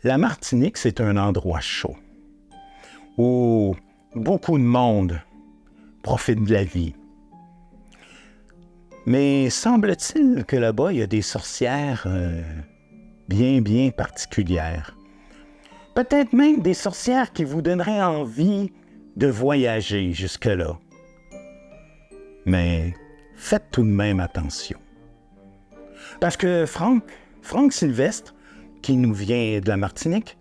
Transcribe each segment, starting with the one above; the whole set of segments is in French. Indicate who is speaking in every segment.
Speaker 1: La Martinique, c'est un endroit chaud où beaucoup de monde profite de la vie. Mais semble-t-il que là-bas, il y a des sorcières bien particulières. Peut-être même des sorcières qui vous donneraient envie de voyager jusque-là. Mais faites tout de même attention. Parce que Franck Sylvestre, qui nous vient de la Martinique,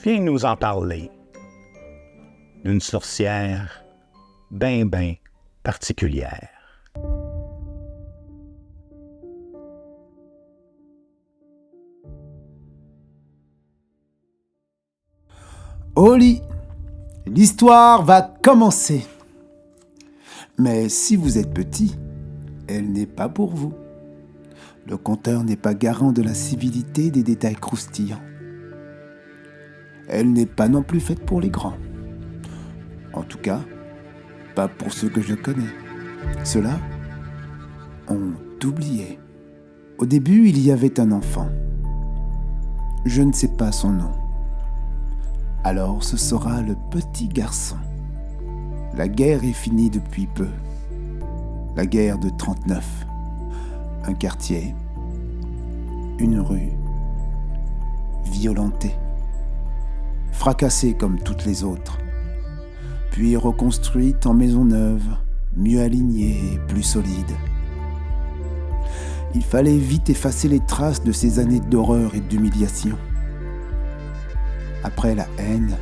Speaker 1: vient nous en parler d'une sorcière bien particulière.
Speaker 2: Au lit, l'histoire va commencer. Mais si vous êtes petit, elle n'est pas pour vous. Le conteur n'est pas garant de la civilité des détails croustillants. Elle n'est pas non plus faite pour les grands. En tout cas, pas pour ceux que je connais. Ceux-là ont oublié. Au début, il y avait un enfant. Je ne sais pas son nom. Alors ce sera le petit garçon. La guerre est finie depuis peu. La guerre de 39. Un quartier, une rue, violentée, fracassée comme toutes les autres, puis reconstruite en maison neuve, mieux alignée et plus solide. Il fallait vite effacer les traces de ces années d'horreur et d'humiliation. Après la haine,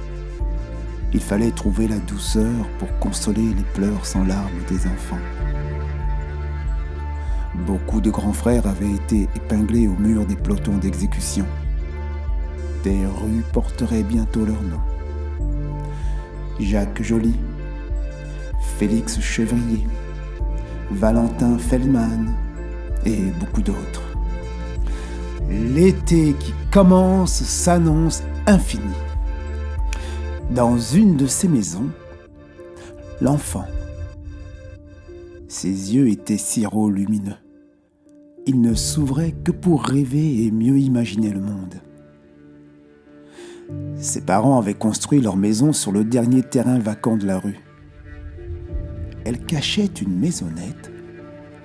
Speaker 2: il fallait trouver la douceur pour consoler les pleurs sans larmes des enfants. Beaucoup de grands frères avaient été épinglés au mur des pelotons d'exécution. Des rues porteraient bientôt leur nom. Jacques Joly, Félix Chevrier, Valentin Feldman et beaucoup d'autres. L'été qui commence s'annonce infini. Dans une de ces maisons, l'enfant. Ses yeux étaient sirop lumineux. Il ne s'ouvrait que pour rêver et mieux imaginer le monde. Ses parents avaient construit leur maison sur le dernier terrain vacant de la rue. Elle cachait une maisonnette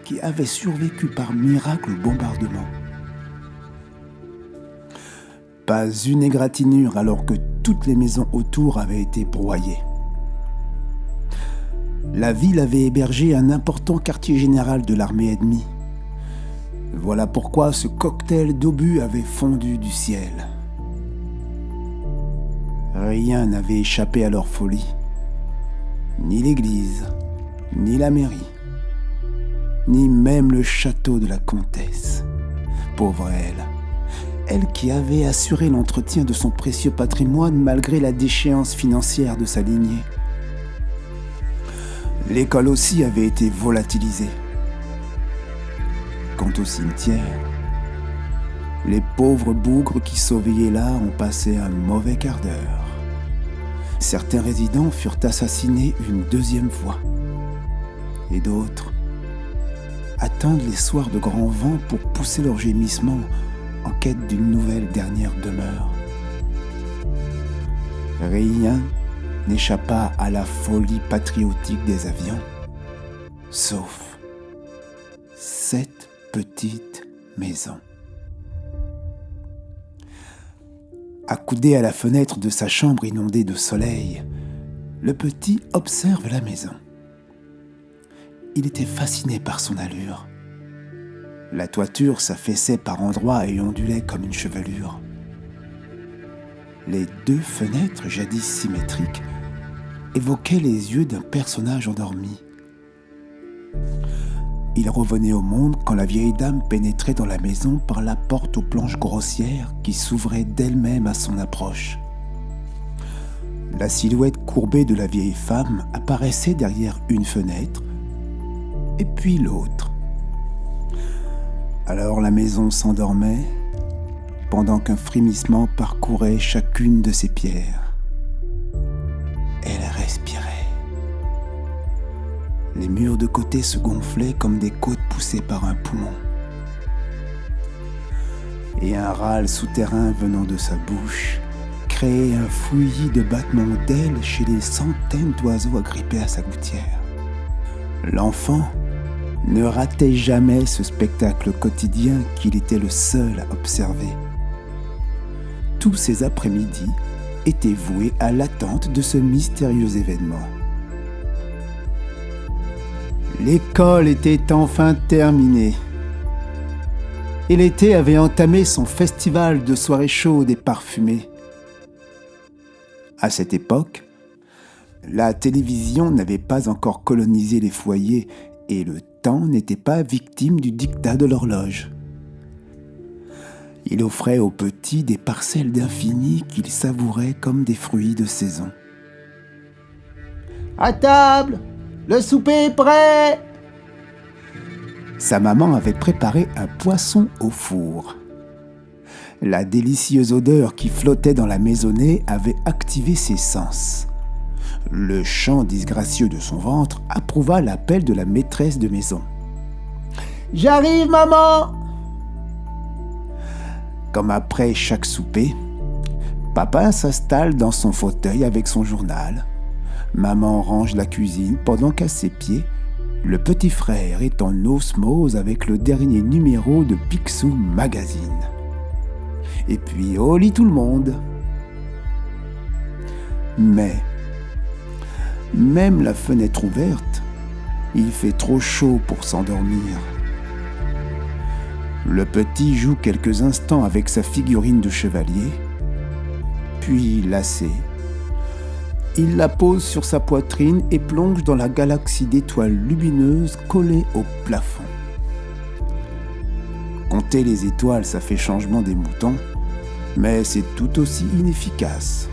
Speaker 2: qui avait survécu par miracle au bombardement. Pas une égratignure alors que toutes les maisons autour avaient été broyées. La ville avait hébergé un important quartier général de l'armée ennemie. Voilà pourquoi ce cocktail d'obus avait fondu du ciel. Rien n'avait échappé à leur folie. Ni l'église, ni la mairie, ni même le château de la comtesse. Pauvre elle. Elle qui avait assuré l'entretien de son précieux patrimoine malgré la déchéance financière de sa lignée. L'école aussi avait été volatilisée. Quant au cimetière, les pauvres bougres qui sauvaillaient là ont passé un mauvais quart d'heure. Certains résidents furent assassinés une deuxième fois. Et d'autres attendent les soirs de grand vent pour pousser leurs gémissements en quête d'une nouvelle dernière demeure. Rien n'échappa à la folie patriotique des avions, sauf cette petite maison. Accoudé à la fenêtre de sa chambre inondée de soleil, le petit observe la maison. Il était fasciné par son allure. La toiture s'affaissait par endroits et ondulait comme une chevelure. Les deux fenêtres, jadis symétriques, évoquaient les yeux d'un personnage endormi. Il revenait au monde quand la vieille dame pénétrait dans la maison par la porte aux planches grossières qui s'ouvrait d'elle-même à son approche. La silhouette courbée de la vieille femme apparaissait derrière une fenêtre, et puis l'autre. Alors la maison s'endormait, pendant qu'un frémissement parcourait chacune de ses pierres. Elle respirait. Les murs de côté se gonflaient comme des côtes poussées par un poumon. et un râle souterrain venant de sa bouche créait un fouillis de battements d'ailes chez les centaines d'oiseaux agrippés à sa gouttière. L'enfant ne ratait jamais ce spectacle quotidien qu'il était le seul à observer. Tous ces après-midi étaient voués à l'attente de ce mystérieux événement. L'école était enfin terminée. Et l'été avait entamé son festival de soirées chaudes et parfumées. À cette époque, la télévision n'avait pas encore colonisé les foyers et le temps n'était pas victime du diktat de l'horloge. Il offrait aux petits des parcelles d'infini qu'ils savouraient comme des fruits de saison. « À table! Le souper est prêt !» Sa maman avait préparé un poisson au four. La délicieuse odeur qui flottait dans la maisonnée avait activé ses sens. Le chant disgracieux de son ventre approuva l'appel de la maîtresse de maison. « J'arrive, maman !» Comme après chaque souper, papa s'installe dans son fauteuil avec son journal. Maman range la cuisine pendant qu'à ses pieds, le petit frère est en osmose avec le dernier numéro de Picsou Magazine. Et puis au lit tout le monde. Mais, même la fenêtre ouverte, il fait trop chaud pour s'endormir. Le petit joue quelques instants avec sa figurine de chevalier, puis lassé, il la pose sur sa poitrine et plonge dans la galaxie d'étoiles lumineuses collées au plafond. Compter les étoiles, ça fait changement des moutons, mais c'est tout aussi inefficace.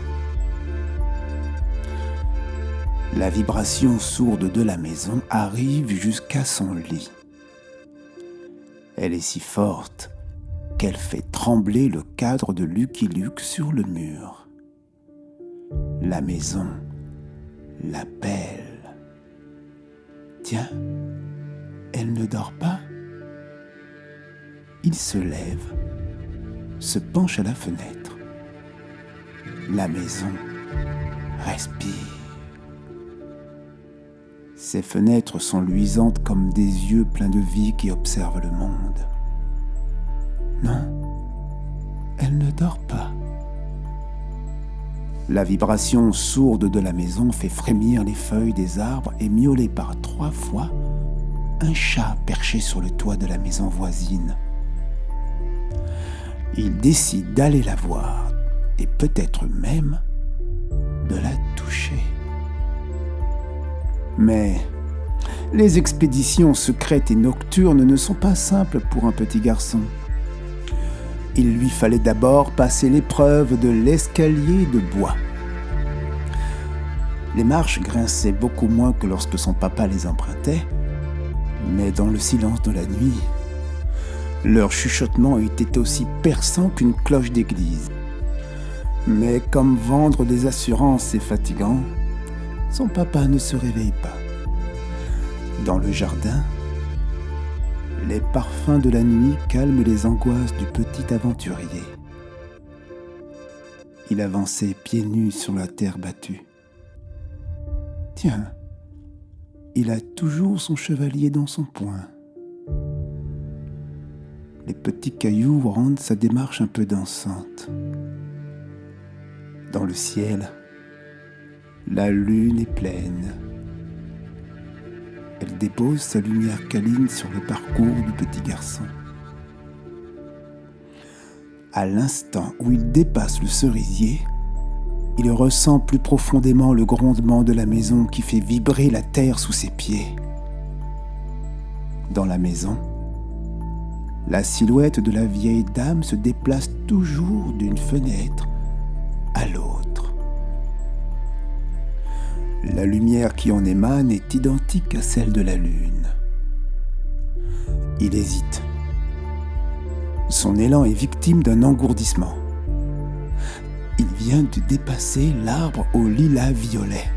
Speaker 2: La vibration sourde de la maison arrive jusqu'à son lit. Elle est si forte qu'elle fait trembler le cadre de Lucky Luke sur le mur. La maison l'appelle. Tiens, elle ne dort pas. Il se lève, se penche à la fenêtre. La maison respire. Ses fenêtres sont luisantes comme des yeux pleins de vie qui observent le monde. Non, elle ne dort pas. La vibration sourde de la maison fait frémir les feuilles des arbres et miauler par 3 fois un chat perché sur le toit de la maison voisine. Il décide d'aller la voir et peut-être même de la toucher. Mais les expéditions secrètes et nocturnes ne sont pas simples pour un petit garçon. Il lui fallait d'abord passer l'épreuve de l'escalier de bois. Les marches grinçaient beaucoup moins que lorsque son papa les empruntait, mais dans le silence de la nuit, leur chuchotement était aussi perçant qu'une cloche d'église. Mais comme vendre des assurances c'est fatigant, son papa ne se réveille pas. Dans le jardin, les parfums de la nuit calment les angoisses du petit aventurier. Il avançait pieds nus sur la terre battue. Tiens, il a toujours son chevalier dans son poing. Les petits cailloux rendent sa démarche un peu dansante. Dans le ciel, la lune est pleine. Elle dépose sa lumière câline sur le parcours du petit garçon. À l'instant où il dépasse le cerisier, il ressent plus profondément le grondement de la maison qui fait vibrer la terre sous ses pieds. Dans la maison, la silhouette de la vieille dame se déplace toujours d'une fenêtre à l'autre. La lumière qui en émane est identique à celle de la lune. Il hésite. Son élan est victime d'un engourdissement. Il vient de dépasser l'arbre au lilas violet.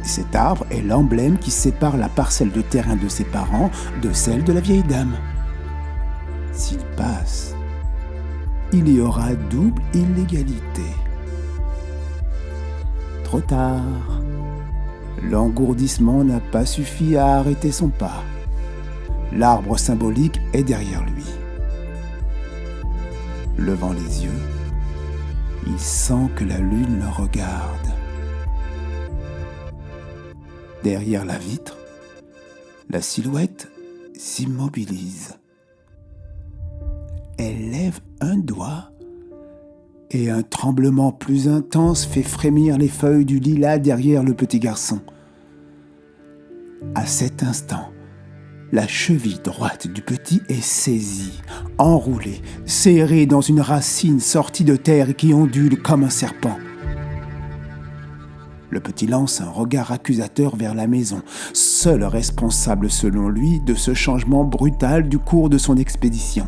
Speaker 2: Cet arbre est l'emblème qui sépare la parcelle de terrain de ses parents de celle de la vieille dame. S'il passe, il y aura double illégalité. Trop tard. L'engourdissement n'a pas suffi à arrêter son pas. L'arbre symbolique est derrière lui. Levant les yeux, il sent que la lune le regarde. Derrière la vitre, la silhouette s'immobilise. Elle lève un doigt et un tremblement plus intense fait frémir les feuilles du lilas derrière le petit garçon. À cet instant, la cheville droite du petit est saisie, enroulée, serrée dans une racine sortie de terre et qui ondule comme un serpent. Le petit lance un regard accusateur vers la maison, seul responsable selon lui de ce changement brutal du cours de son expédition.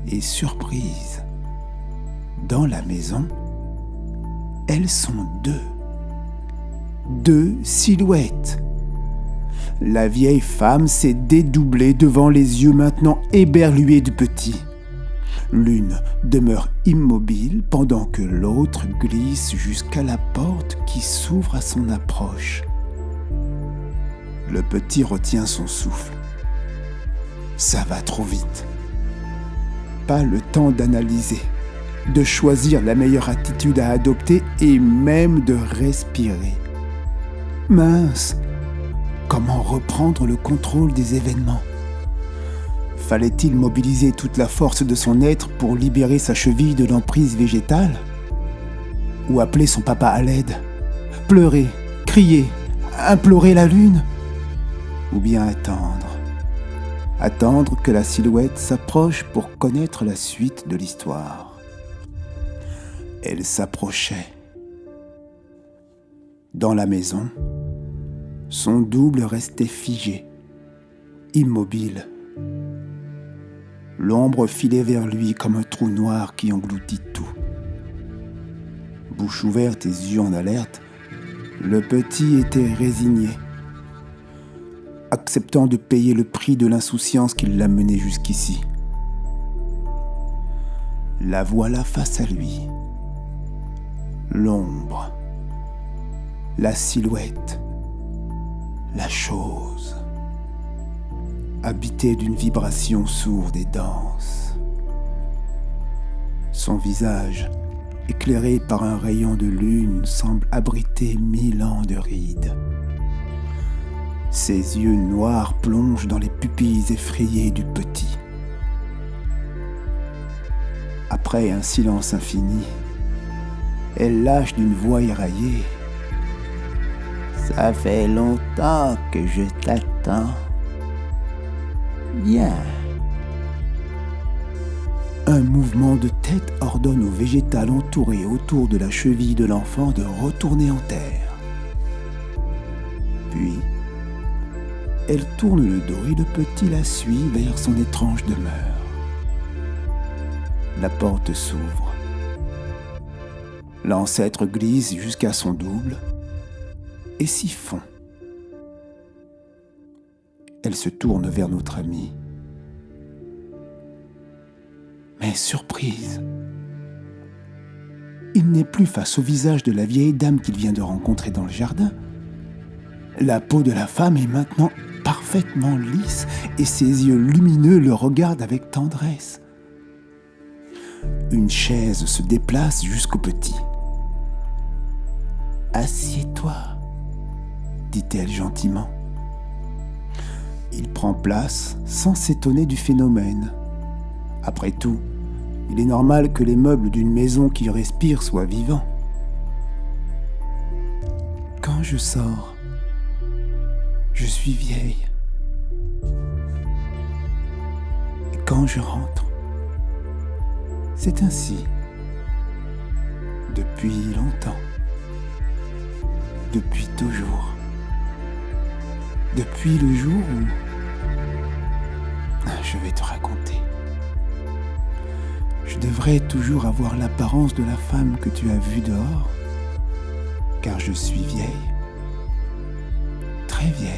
Speaker 2: Et surprise, dans la maison, elles sont deux silhouettes. La vieille femme s'est dédoublée devant les yeux maintenant éberlués du petit. L'une demeure immobile pendant que l'autre glisse jusqu'à la porte qui s'ouvre à son approche. Le petit retient son souffle. Ça va trop vite. Pas le temps d'analyser, de choisir la meilleure attitude à adopter et même de respirer. Mince! Comment reprendre le contrôle des événements? Fallait-il mobiliser toute la force de son être pour libérer sa cheville de l'emprise végétale? Ou appeler son papa à l'aide? Pleurer, crier, implorer la lune? Ou bien attendre que la silhouette s'approche pour connaître la suite de l'histoire? Elle s'approchait. Dans la maison, son double restait figé, immobile. L'ombre filait vers lui comme un trou noir qui engloutit tout. Bouche ouverte et yeux en alerte, le petit était résigné, acceptant de payer le prix de l'insouciance qui l'a mené jusqu'ici. La voilà face à lui. L'ombre, la silhouette, la chose, habitée d'une vibration sourde et dense. Son visage, éclairé par un rayon de lune, semble abriter 1000 ans de rides. Ses yeux noirs plongent dans les pupilles effrayées du petit. Après un silence infini, elle lâche d'une voix éraillée: « Ça fait longtemps que je t'attends. Viens. » Un mouvement de tête ordonne au végétal entouré autour de la cheville de l'enfant de retourner en terre. Puis, elle tourne le dos et le petit la suit vers son étrange demeure. La porte s'ouvre. L'ancêtre glisse jusqu'à son double et s'y fond. Elle se tourne vers notre ami. Mais surprise, il n'est plus face au visage de la vieille dame qu'il vient de rencontrer dans le jardin. La peau de la femme est maintenant parfaitement lisse et ses yeux lumineux le regardent avec tendresse. Une chaise se déplace jusqu'au petit. « Assieds-toi », dit-elle gentiment. Il prend place sans s'étonner du phénomène. Après tout, il est normal que les meubles d'une maison qui respire soient vivants. Quand je sors, je suis vieille. Et quand je rentre, c'est ainsi. Depuis longtemps. Depuis toujours. Depuis le jour où... Je vais te raconter. Je devrais toujours avoir l'apparence de la femme que tu as vue dehors, car je suis vieille. Très vieille.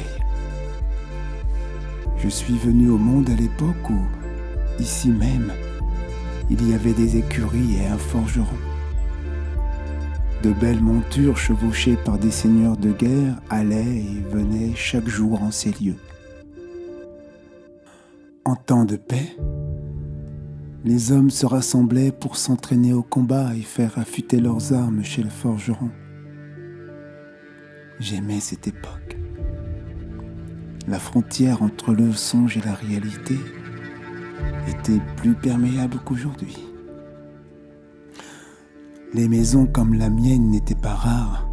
Speaker 2: Je suis venue au monde à l'époque où, ici même, il y avait des écuries et un forgeron. De belles montures chevauchées par des seigneurs de guerre allaient et venaient chaque jour en ces lieux. En temps de paix, les hommes se rassemblaient pour s'entraîner au combat et faire affûter leurs armes chez le forgeron. J'aimais cette époque. La frontière entre le songe et la réalité était plus perméable qu'aujourd'hui. Les maisons comme la mienne n'étaient pas rares.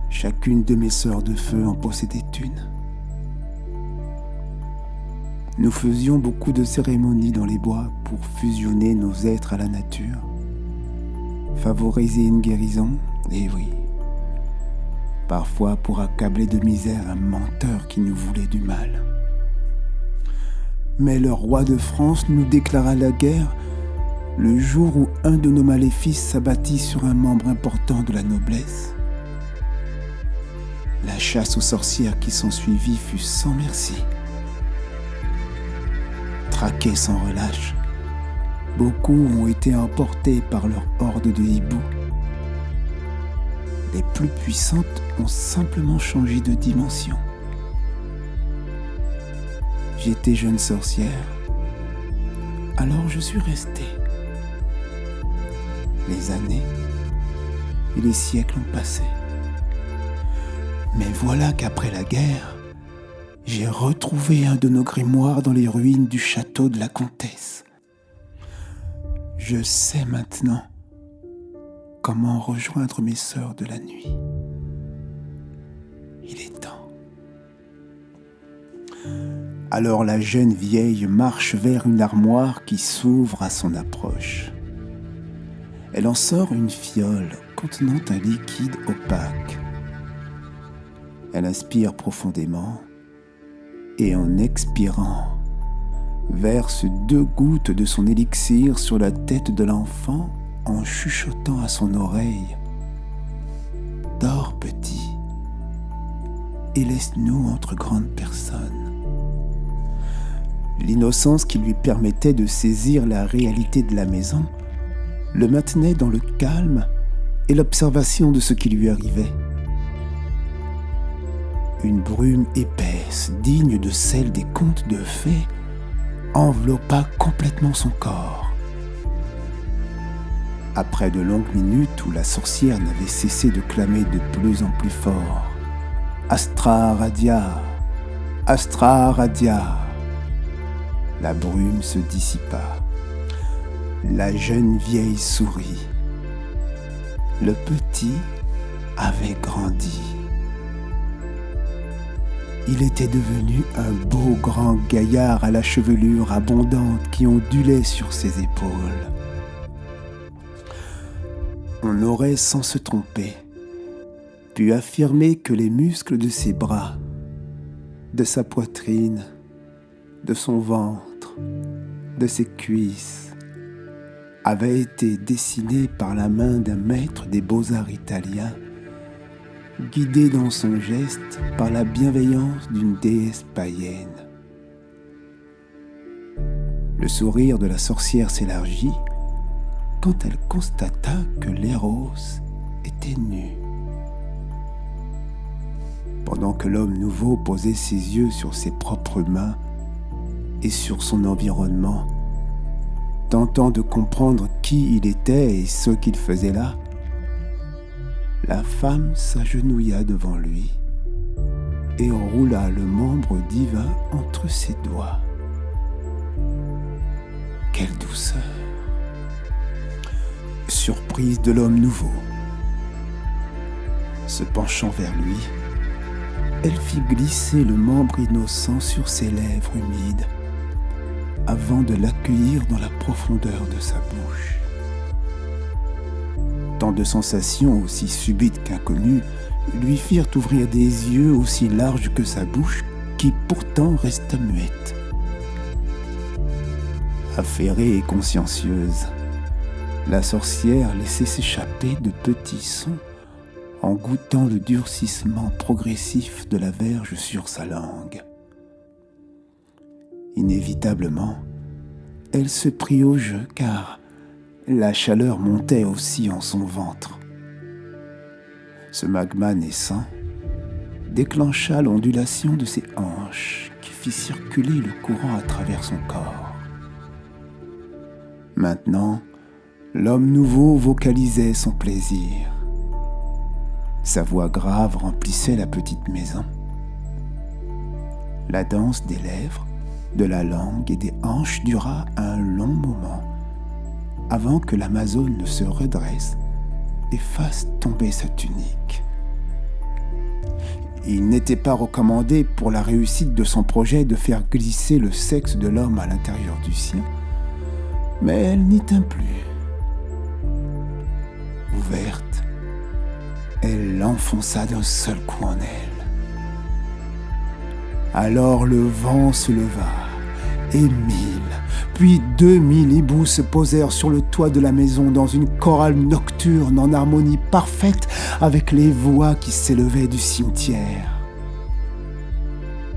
Speaker 2: Chacune de mes sœurs de feu en possédait une. Nous faisions beaucoup de cérémonies dans les bois pour fusionner nos êtres à la nature, favoriser une guérison, et oui, parfois pour accabler de misère un menteur qui nous voulait du mal. Mais le roi de France nous déclara la guerre le jour où un de nos maléfices s'abattit sur un membre important de la noblesse. La chasse aux sorcières qui s'ensuivit fut sans merci. Traqués sans relâche, beaucoup ont été emportés par leur horde de hiboux. Les plus puissantes ont simplement changé de dimension. J'étais jeune sorcière, alors je suis restée. Les années et les siècles ont passé. Mais voilà qu'après la guerre, j'ai retrouvé un de nos grimoires dans les ruines du château de la comtesse. Je sais maintenant comment rejoindre mes sœurs de la nuit. Il est temps. Alors la jeune vieille marche vers une armoire qui s'ouvre à son approche. Elle en sort une fiole contenant un liquide opaque. Elle inspire profondément et en expirant, verse 2 gouttes de son élixir sur la tête de l'enfant en chuchotant à son oreille. « Dors, petit, et laisse-nous entre grandes personnes. » L'innocence qui lui permettait de saisir la réalité de la maison le maintenait dans le calme et l'observation de ce qui lui arrivait. Une brume épaisse, digne de celle des contes de fées, enveloppa complètement son corps. Après de longues minutes où la sorcière n'avait cessé de clamer de plus en plus fort « Astra Radia, Astra Radia », la brume se dissipa. La jeune vieille sourit. Le petit avait grandi. Il était devenu un beau grand gaillard à la chevelure abondante qui ondulait sur ses épaules. On aurait, sans se tromper, pu affirmer que les muscles de ses bras, de sa poitrine, de son ventre, de ses cuisses, avait été dessiné par la main d'un maître des beaux-arts italiens, guidé dans son geste par la bienveillance d'une déesse païenne. Le sourire de la sorcière s'élargit quand elle constata que l'Héros était nu. Pendant que l'homme nouveau posait ses yeux sur ses propres mains et sur son environnement, tentant de comprendre qui il était et ce qu'il faisait là, la femme s'agenouilla devant lui et roula le membre divin entre ses doigts. Quelle douceur! Surprise de l'homme nouveau. Se penchant vers lui, elle fit glisser le membre innocent sur ses lèvres humides avant de l'accueillir dans la profondeur de sa bouche. Tant de sensations aussi subites qu'inconnues lui firent ouvrir des yeux aussi larges que sa bouche, qui pourtant resta muette. Affairée et consciencieuse, la sorcière laissait s'échapper de petits sons en goûtant le durcissement progressif de la verge sur sa langue. Inévitablement, elle se prit au jeu car la chaleur montait aussi en son ventre. Ce magma naissant déclencha l'ondulation de ses hanches qui fit circuler le courant à travers son corps. Maintenant, l'homme nouveau vocalisait son plaisir. Sa voix grave remplissait la petite maison. La danse des lèvres, de la langue et des hanches dura un long moment avant que l'Amazone ne se redresse et fasse tomber sa tunique. Il n'était pas recommandé pour la réussite de son projet de faire glisser le sexe de l'homme à l'intérieur du sien, mais elle n'y tint plus. Ouverte, elle l'enfonça d'un seul coup en elle. Alors le vent se leva, et 1000, puis 2000 hiboux se posèrent sur le toit de la maison dans une chorale nocturne en harmonie parfaite avec les voix qui s'élevaient du cimetière.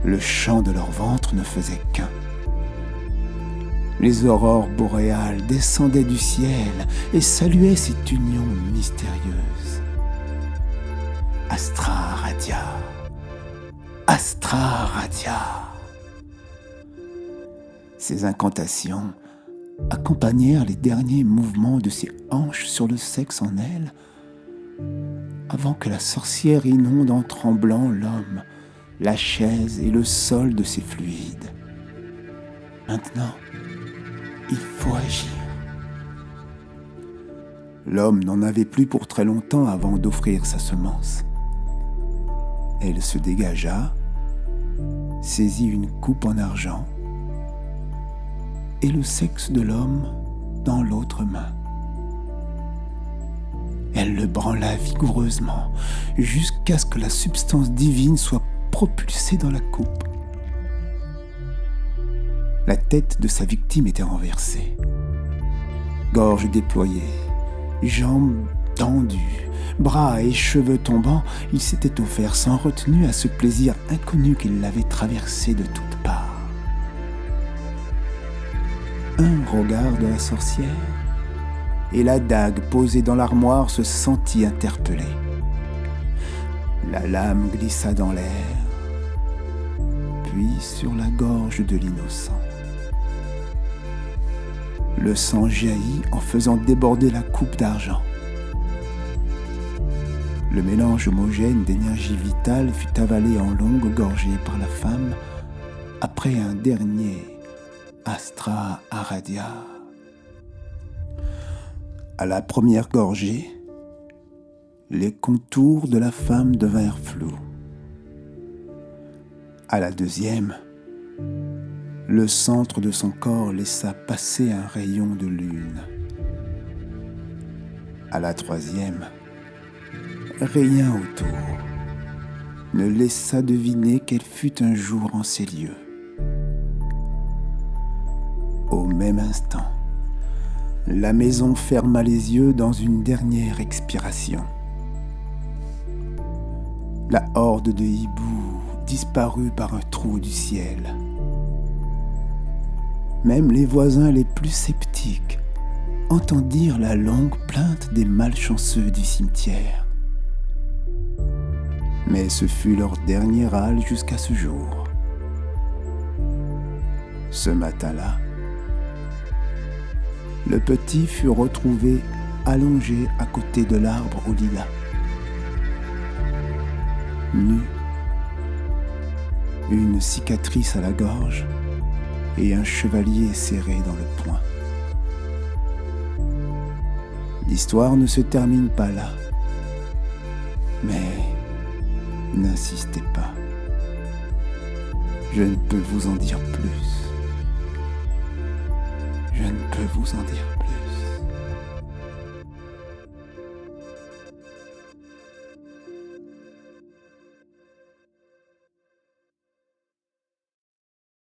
Speaker 2: Le chant de leur ventre ne faisait qu'un. Les aurores boréales descendaient du ciel et saluaient cette union mystérieuse. Astra Radia, Astra Radia. Ces incantations accompagnèrent les derniers mouvements de ses hanches sur le sexe en elle, avant que la sorcière inonde en tremblant l'homme, la chaise et le sol de ses fluides. Maintenant, il faut agir. L'homme n'en avait plus pour très longtemps avant d'offrir sa semence. Elle se dégagea, saisit une coupe en argent et le sexe de l'homme dans l'autre main. Elle le branla vigoureusement jusqu'à ce que la substance divine soit propulsée dans la coupe. La tête de sa victime était renversée. Gorge déployée, jambes tendues, bras et cheveux tombants, il s'était offert sans retenue à ce plaisir inconnu qui l'avait traversé de toutes parts. Un regard de la sorcière, et la dague posée dans l'armoire se sentit interpellée. La lame glissa dans l'air, puis sur la gorge de l'innocent. Le sang jaillit en faisant déborder la coupe d'argent. Le mélange homogène d'énergie vitale fut avalé en longues gorgées par la femme après un dernier Astra Aradia. À la première gorgée, les contours de la femme devinrent flous. À la deuxième, le centre de son corps laissa passer un rayon de lune. À la troisième, rien autour ne laissa deviner qu'elle fut un jour en ces lieux. Au même instant, la maison ferma les yeux dans une dernière expiration. La horde de hiboux disparut par un trou du ciel. Même les voisins les plus sceptiques entendirent la longue plainte des malchanceux du cimetière. Mais ce fut leur dernier râle jusqu'à ce jour. Ce matin-là, le petit fut retrouvé allongé à côté de l'arbre aux lilas. Nu, une cicatrice à la gorge et un chevalier serré dans le poing. L'histoire ne se termine pas là, mais n'insistez pas. Je ne peux vous en dire plus. Je ne peux vous en dire plus.